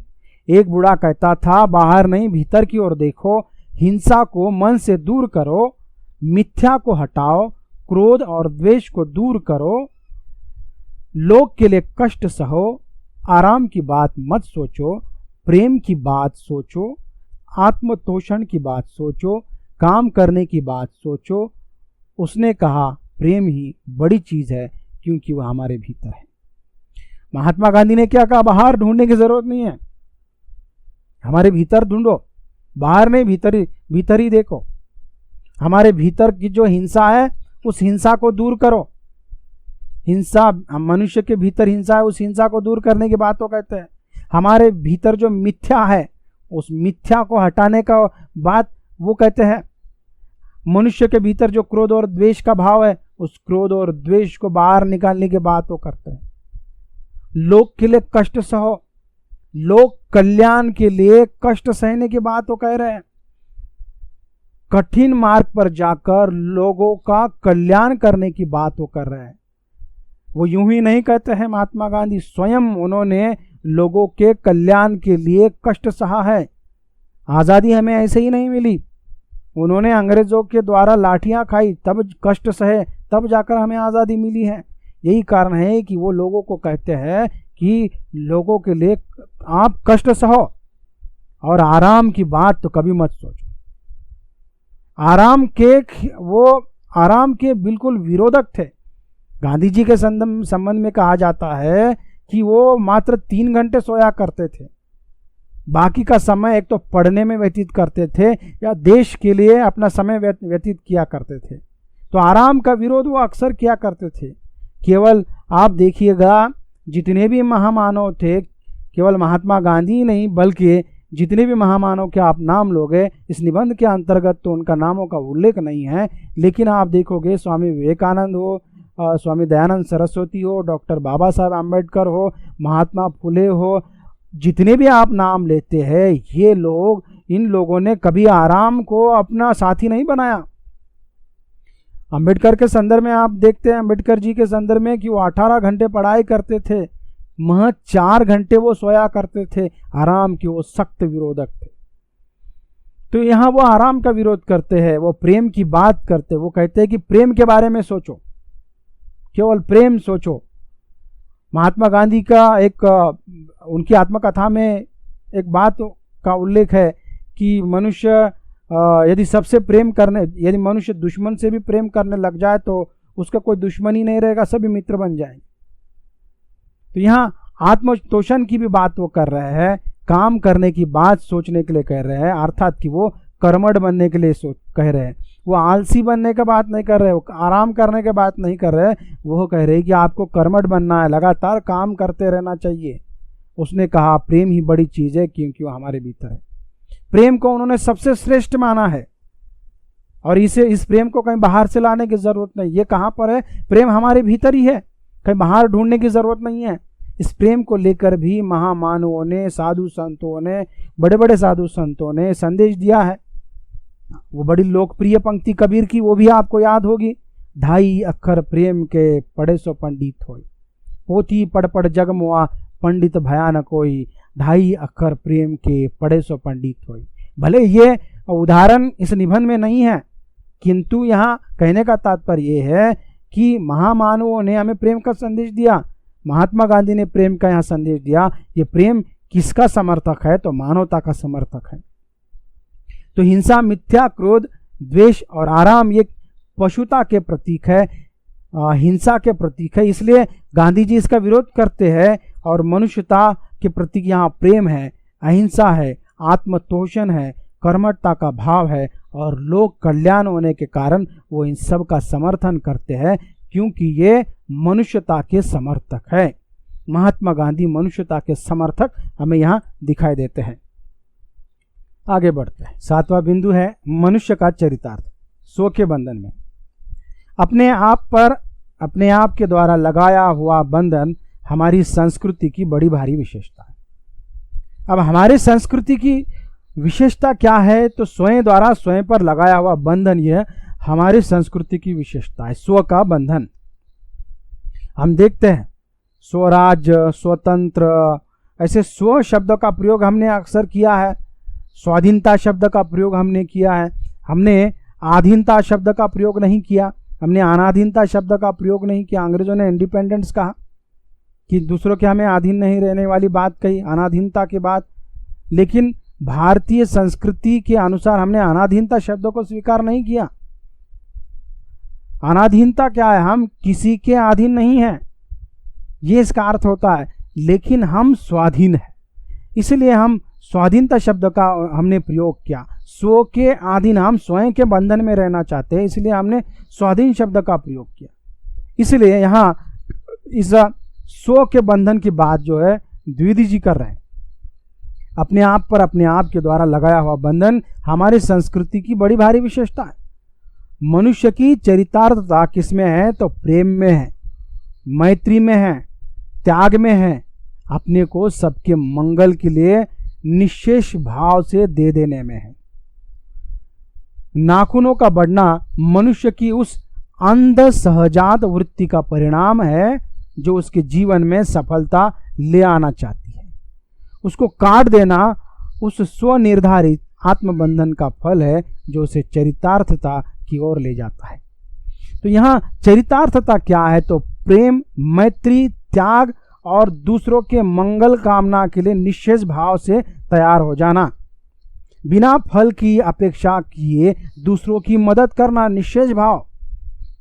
Speaker 1: एक बूढ़ा कहता था बाहर नहीं भीतर की ओर देखो, हिंसा को मन से दूर करो, मिथ्या को हटाओ, क्रोध और द्वेष को दूर करो, लोग के लिए कष्ट सहो, आराम की बात मत सोचो, प्रेम की बात सोचो, आत्मतोषण की बात सोचो, काम करने की बात सोचो। उसने कहा प्रेम ही बड़ी चीज है क्योंकि वह हमारे भीतर है। महात्मा गांधी ने क्या कहा? बाहर ढूंढने की जरूरत नहीं है, हमारे भीतर ढूंढो, बाहर नहीं भीतर ही देखो। हमारे भीतर की जो हिंसा है उस हिंसा को दूर करो। हिंसा, मनुष्य के भीतर हिंसा है, उस हिंसा को दूर करने की बात तो कहते हैं। हमारे भीतर जो मिथ्या है उस मिथ्या को हटाने का बात वो कहते हैं। मनुष्य के भीतर जो क्रोध और द्वेष का भाव है उस क्रोध और द्वेष को बाहर निकालने की बात वो करते हैं। लोक के लिए कष्ट सहो, लोक कल्याण के लिए कष्ट सहने की बात वो कह रहे हैं। कठिन मार्ग पर जाकर लोगों का कल्याण करने की बात वो कर रहे हैं। वो यूं ही नहीं कहते हैं महात्मा गांधी, स्वयं उन्होंने लोगों के कल्याण के लिए कष्ट सहा है। आज़ादी हमें ऐसे ही नहीं मिली, उन्होंने अंग्रेजों के द्वारा लाठियां खाई, तब कष्ट सहे, तब जाकर हमें आज़ादी मिली है। यही कारण है कि वो लोगों को कहते हैं कि लोगों के लिए आप कष्ट सहो और आराम की बात तो कभी मत सोचो। आराम के बिल्कुल विरोधक थे। गांधी जी के संबंध में कहा जाता है कि वो मात्र 3 घंटे सोया करते थे, बाकी का समय एक तो पढ़ने में व्यतीत करते थे या देश के लिए अपना समय व्यतीत किया करते थे। तो आराम का विरोध वो अक्सर किया करते थे। केवल आप देखिएगा जितने भी महामानव थे, केवल महात्मा गांधी ही नहीं बल्कि जितने भी महामानव के आप नाम लोगे इस निबंध के अंतर्गत तो उनका नामों का उल्लेख नहीं है, लेकिन आप देखोगे स्वामी विवेकानंद हो, स्वामी दयानंद सरस्वती हो, डॉक्टर बाबा साहब आम्बेडकर हो, महात्मा फुले हो, जितने भी आप नाम लेते हैं ये लोग, इन लोगों ने कभी आराम को अपना साथी नहीं बनाया। अंबेडकर के संदर्भ में आप देखते हैं, अंबेडकर जी के संदर्भ में कि वो 18 घंटे पढ़ाई करते थे, महज 4 घंटे वो सोया करते थे। आराम के वो सख्त विरोधक थे। तो यहाँ वो आराम का विरोध करते हैं, वो प्रेम की बात करते, वो कहते हैं कि प्रेम के बारे में सोचो, केवल प्रेम सोचो। महात्मा गांधी का उनकी आत्मकथा में एक बात का उल्लेख है कि मनुष्य यदि मनुष्य दुश्मन से भी प्रेम करने लग जाए तो उसका कोई दुश्मन ही नहीं रहेगा, सभी मित्र बन जाएंगे। तो यहाँ आत्मतोषण की भी बात वो कर रहे हैं, काम करने की बात सोचने के लिए कह रहे हैं, अर्थात कि वो कर्मठ बनने के लिए कह रहे हैं। वो आलसी बनने की बात नहीं कर रहे, वो आराम करने की बात नहीं कर रहे, वो कह रहे कि आपको कर्मठ बनना है, लगातार काम करते रहना चाहिए। उसने कहा प्रेम ही बड़ी चीज है क्योंकि वो हमारे भीतर है। प्रेम को उन्होंने सबसे श्रेष्ठ माना है और इस प्रेम को कहीं बाहर से लाने की जरूरत नहीं। ये कहाँ पर है? प्रेम हमारे भीतर ही है, कहीं बाहर ढूंढने की जरूरत नहीं है। इस प्रेम को लेकर भी महामानवों ने, साधु संतों ने, बड़े बड़े साधु संतों ने संदेश दिया है। वो बड़ी लोकप्रिय पंक्ति कबीर की, वो भी आपको याद होगी, 2.5 अक्षर प्रेम के पढ़े सो पंडित होई, पोथी पढ़ पढ़ जग मुआ पंडित भयानक होई, 2.5 अक्षर प्रेम के पढ़े सो पंडित होई। भले ये उदाहरण इस निबंध में नहीं है, किंतु यहाँ कहने का तात्पर्य ये है कि महामानवों ने हमें प्रेम का संदेश दिया। महात्मा गांधी ने प्रेम का यहाँ संदेश दिया। ये प्रेम किसका समर्थक है? तो मानवता का समर्थक है। तो हिंसा, मिथ्या, क्रोध, द्वेष और आराम ये पशुता के प्रतीक है, हिंसा के प्रतीक है। इसलिए गांधी जी इसका विरोध करते हैं और मनुष्यता के प्रतीक यहाँ प्रेम है, अहिंसा है, आत्मतोषण है, कर्मठता का भाव है और लोक कल्याण होने के कारण वो इन सब का समर्थन करते हैं क्योंकि ये मनुष्यता के समर्थक है। महात्मा गांधी मनुष्यता के समर्थक हमें यहाँ दिखाई देते हैं। आगे बढ़ते हैं। 7वां बिंदु है मनुष्य का चरितार्थ। स्व के बंधन में अपने आप के द्वारा लगाया हुआ बंधन हमारी संस्कृति की बड़ी भारी विशेषता है। अब हमारी संस्कृति की विशेषता क्या है? तो स्वयं द्वारा स्वयं पर लगाया हुआ बंधन, यह हमारी संस्कृति की विशेषता है, स्व का बंधन। हम देखते हैं स्वराज्य, स्वतंत्र, ऐसे स्व शब्द का प्रयोग हमने अक्सर किया है। स्वाधीनता शब्द का प्रयोग हमने किया है। हमने आधीनता शब्द का प्रयोग नहीं किया, हमने अनाधीनता शब्द का प्रयोग नहीं किया। अंग्रेजों ने इंडिपेंडेंस कहा कि दूसरों के हमें अधीन नहीं रहने वाली बात कही, अनाधीनता की बात। लेकिन भारतीय संस्कृति के अनुसार हमने अनाधीनता शब्दों को स्वीकार नहीं किया। अनाधीनता क्या है? हम किसी के अधीन नहीं हैं, ये इसका अर्थ होता है, लेकिन हम स्वाधीन हैं। इसलिए हम स्वाधीनता शब्द का हमने प्रयोग किया। स्व के अधीन, हम स्वयं के बंधन में रहना चाहते हैं, इसलिए हमने स्वाधीन शब्द का प्रयोग किया। इसलिए यहाँ इस स्व के बंधन की बात जो है द्विवेदी जी कर रहे हैं। अपने आप पर अपने आप के द्वारा लगाया हुआ बंधन हमारी संस्कृति की बड़ी भारी विशेषता है। मनुष्य की चरितार्थता किसमें है? तो प्रेम में है, मैत्री में है, त्याग में है, अपने को सबके मंगल के लिए निश्शेष भाव से दे देने में है। नाखूनों का बढ़ना मनुष्य की उस अंध सहजात वृत्ति का परिणाम है जो उसके जीवन में सफलता ले आना चाहती है। उसको काट देना उस स्वनिर्धारित आत्मबंधन का फल है जो उसे चरितार्थता की ओर ले जाता है। तो यहाँ चरितार्थता क्या है? तो प्रेम, मैत्री, त्याग और दूसरों के मंगल कामना के लिए निश्चेष भाव से तैयार हो जाना, बिना फल की अपेक्षा किए दूसरों की मदद करना, निश्चेष भाव।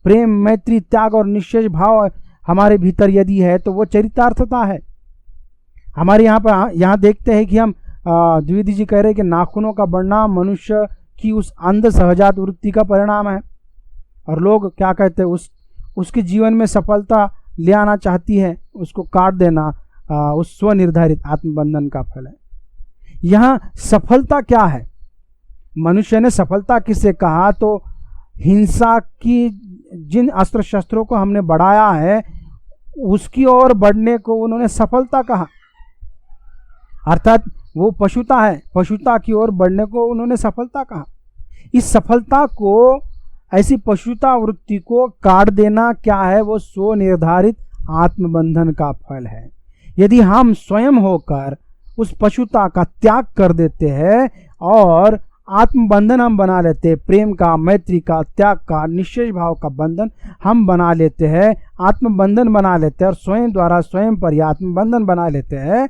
Speaker 1: प्रेम, मैत्री, त्याग और निश्चेष भाव हमारे भीतर यदि है तो वो चरितार्थता है। हमारे यहाँ देखते हैं कि हम द्विवेदी जी कह रहे हैं कि नाखूनों का बढ़ना मनुष्य की उस अंध सहजात वृत्ति का परिणाम है, और लोग क्या कहते हैं, उसके जीवन में सफलता ले आना चाहती है, उसको काट देना उस स्वनिर्धारित आत्मबंधन का फल है। यहाँ सफलता क्या है? मनुष्य ने सफलता किसे कहा? तो हिंसा की जिन अस्त्र शस्त्रों को हमने बढ़ाया है उसकी ओर बढ़ने को उन्होंने सफलता कहा, अर्थात वो पशुता है, पशुता की ओर बढ़ने को उन्होंने सफलता कहा। इस सफलता को, ऐसी पशुता वृत्ति को काट देना क्या है? वो स्वनिर्धारित आत्मबंधन का फल है। यदि हम स्वयं होकर उस पशुता का त्याग कर देते हैं और आत्मबंधन हम बना लेते हैं, प्रेम का, मैत्री का, त्याग का, निश्चय भाव का बंधन हम बना लेते हैं, आत्मबंधन बना लेते हैं और स्वयं द्वारा स्वयं पर ही आत्मबंधन बना लेते हैं,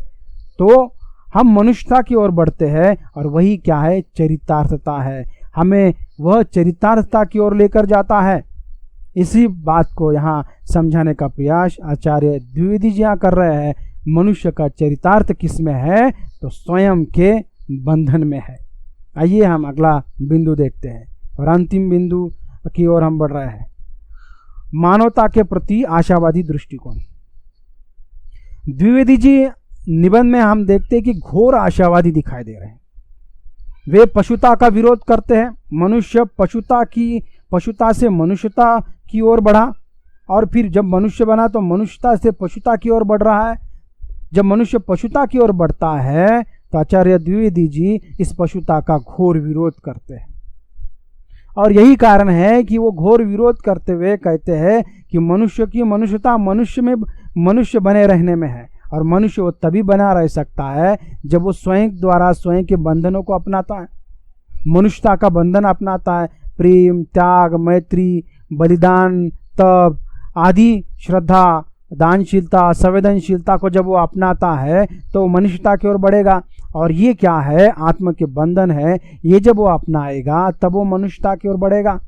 Speaker 1: तो हम मनुष्यता की ओर बढ़ते हैं। और वही क्या है? चरितार्थता है। हमें वह चरितार्थता की ओर लेकर जाता है। इसी बात को यहाँ समझाने का प्रयास आचार्य द्विवेदी जी यहाँ कर रहे हैं। मनुष्य का चरितार्थ किस में है? तो स्वयं के बंधन में है। आइए हम अगला बिंदु देखते हैं। और अंतिम बिंदु की ओर हम बढ़ रहे हैं, मानवता के प्रति आशावादी दृष्टिकोण। द्विवेदी जी निबंध में हम देखते हैं कि घोर आशावादी दिखाई दे रहे हैं। वे पशुता का विरोध करते हैं। मनुष्य पशुता से मनुष्यता की ओर बढ़ा, और फिर जब मनुष्य बना तो मनुष्यता से पशुता की ओर बढ़ रहा है। जब मनुष्य पशुता की ओर बढ़ता है तो आचार्य द्विवेदी जी इस पशुता का घोर विरोध करते हैं, और यही कारण है कि वो घोर विरोध करते हुए कहते हैं कि मनुष्य की मनुष्यता मनुष्य बने रहने में है, और मनुष्य वो तभी बना रह सकता है जब वो स्वयं द्वारा स्वयं के बंधनों को अपनाता है, मनुष्यता का बंधन अपनाता है। प्रेम, त्याग, मैत्री, बलिदान, तप आदि, श्रद्धा, दानशीलता, संवेदनशीलता को जब वो अपनाता है तो मनुष्यता की ओर बढ़ेगा। और ये क्या है? आत्म के बंधन है। ये जब वो अपनाएगा तब वो मनुष्यता की ओर बढ़ेगा।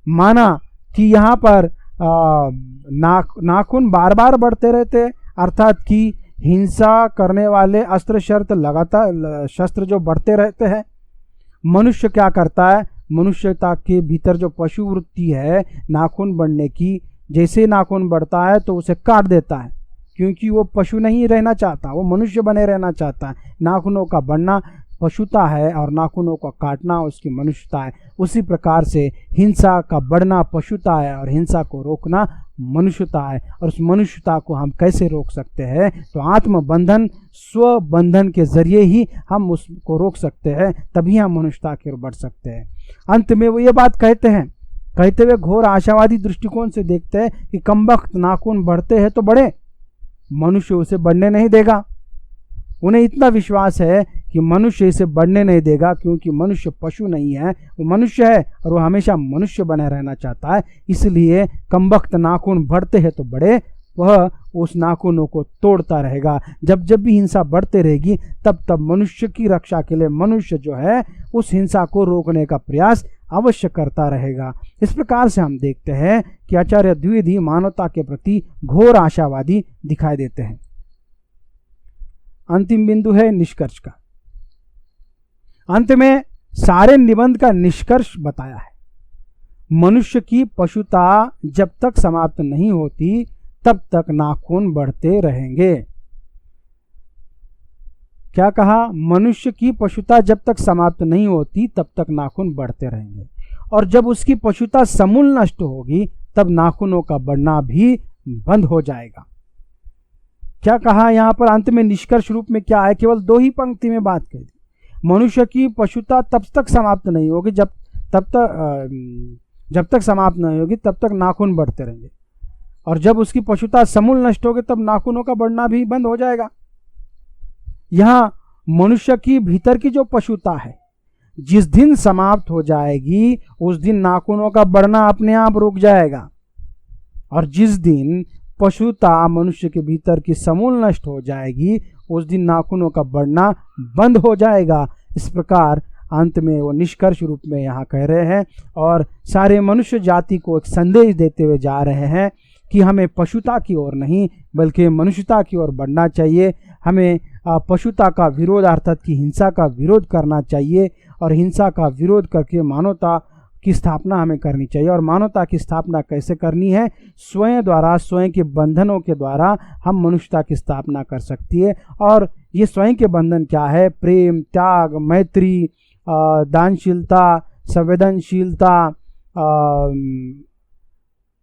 Speaker 1: माना कि यहाँ पर नाखून बार बार बढ़ते रहते, अर्थात कि हिंसा करने वाले अस्त्र शस्त्र जो बढ़ते रहते हैं। मनुष्य क्या करता है? मनुष्यता के भीतर जो पशु वृत्ति है नाखून बढ़ने की, जैसे नाखून बढ़ता है तो उसे काट देता है, क्योंकि वो पशु नहीं रहना चाहता, वो मनुष्य बने रहना चाहता है। नाखूनों का बढ़ना पशुता है और नाखूनों का काटना उसकी मनुष्यता है। उसी प्रकार से हिंसा का बढ़ना पशुता है और हिंसा को रोकना मनुष्यता है। और उस मनुष्यता को हम कैसे रोक सकते हैं? तो आत्म बंधन, स्व बंधन के जरिए ही हम उसको रोक सकते हैं, तभी हम मनुष्यता की ओर बढ़ सकते हैं। अंत में वो ये बात कहते हुए घोर आशावादी दृष्टिकोण से देखते हैं कि कमबख्त नाखून बढ़ते हैं तो बढ़े, मनुष्य उसे बढ़ने नहीं देगा। उन्हें इतना विश्वास है कि मनुष्य इसे बढ़ने नहीं देगा, क्योंकि मनुष्य पशु नहीं है, वो मनुष्य है और वो हमेशा मनुष्य बने रहना चाहता है। इसलिए कमबख्त नाखून बढ़ते हैं तो बढ़े, वह उस नाखूनों को तोड़ता रहेगा। जब जब भी हिंसा बढ़ते रहेगी तब तब मनुष्य की रक्षा के लिए मनुष्य जो है उस हिंसा को रोकने का प्रयास अवश्य करता रहेगा। इस प्रकार से हम देखते हैं कि आचार्य द्विवेदी मानवता के प्रति घोर आशावादी दिखाई देते हैं। अंतिम बिंदु है निष्कर्ष का। अंत में सारे निबंध का निष्कर्ष बताया है। मनुष्य की पशुता जब तक समाप्त नहीं होती तब तक नाखून बढ़ते रहेंगे। क्या कहा? मनुष्य की पशुता जब तक समाप्त नहीं होती तब तक नाखून बढ़ते रहेंगे, और जब उसकी पशुता समूल नष्ट होगी तब नाखूनों का बढ़ना भी बंद हो जाएगा। क्या कहा यहाँ पर? अंत में निष्कर्ष रूप में क्या है? केवल 2 ही पंक्ति में बात कही। मनुष्य की पशुता तब तक समाप्त नहीं होगी जब तक समाप्त नहीं होगी तब तक नाखून बढ़ते रहेंगे, और जब उसकी पशुता समूल नष्ट होगी तब नाखूनों का बढ़ना भी बंद हो जाएगा। यहाँ मनुष्य की भीतर की जो पशुता है जिस दिन समाप्त हो जाएगी उस दिन नाखूनों का बढ़ना अपने आप रुक जाएगा, और जिस दिन पशुता मनुष्य के भीतर की समूल नष्ट हो जाएगी उस दिन नाखूनों का बढ़ना बंद हो जाएगा। इस प्रकार अंत में वो निष्कर्ष रूप में यहाँ कह रहे हैं, और सारे मनुष्य जाति को एक संदेश देते हुए जा रहे हैं कि हमें पशुता की ओर नहीं बल्कि मनुष्यता की ओर बढ़ना चाहिए। हमें पशुता का विरोध अर्थात कि हिंसा का विरोध करना चाहिए, और हिंसा का विरोध करके मानवता की स्थापना हमें करनी चाहिए। और मानवता की स्थापना कैसे करनी है? स्वयं द्वारा, स्वयं के बंधनों के द्वारा हम मनुष्यता की स्थापना कर सकती है। और ये स्वयं के बंधन क्या है? प्रेम, त्याग, मैत्री, दानशीलता, संवेदनशीलता,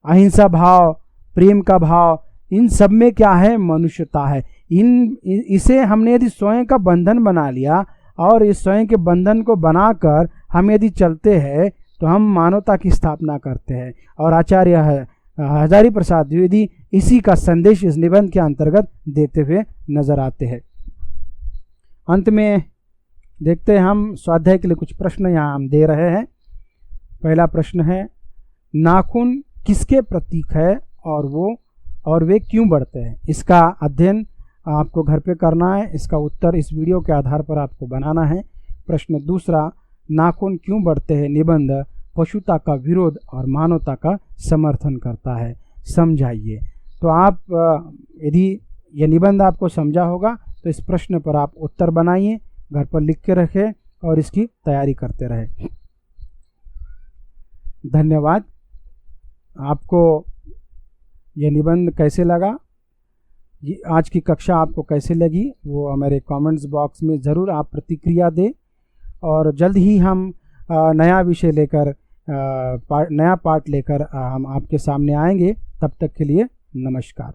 Speaker 1: अहिंसा भाव, प्रेम का भाव, इन सब में क्या है? मनुष्यता है। इसे हमने यदि स्वयं का बंधन बना लिया और इस स्वयं के बंधन को बनाकर हम यदि चलते हैं तो हम मानवता की स्थापना करते हैं। और आचार्य हजारी प्रसाद द्विवेदी इसी का संदेश इस निबंध के अंतर्गत देते हुए नजर आते हैं। अंत में देखते हैं हम स्वाध्याय के लिए कुछ प्रश्न यहाँ हम दे रहे हैं। पहला प्रश्न है, नाखून किसके प्रतीक है और वे क्यों बढ़ते हैं? इसका अध्ययन आपको घर पे करना है। इसका उत्तर इस वीडियो के आधार पर आपको बनाना है। प्रश्न दूसरा, नाखून क्यों बढ़ते हैं? निबंध पशुता का विरोध और मानवता का समर्थन करता है, समझाइए। तो आप यदि यह निबंध आपको समझा होगा तो इस प्रश्न पर आप उत्तर बनाइए, घर पर लिख के रखें और इसकी तैयारी करते रहें। धन्यवाद। आपको ये निबंध कैसे लगा, ये आज की कक्षा आपको कैसे लगी, वो हमारे कमेंट्स बॉक्स में ज़रूर आप प्रतिक्रिया दें। और जल्द ही हम नया विषय लेकर नया पाठ लेकर हम आपके सामने आएंगे। तब तक के लिए नमस्कार।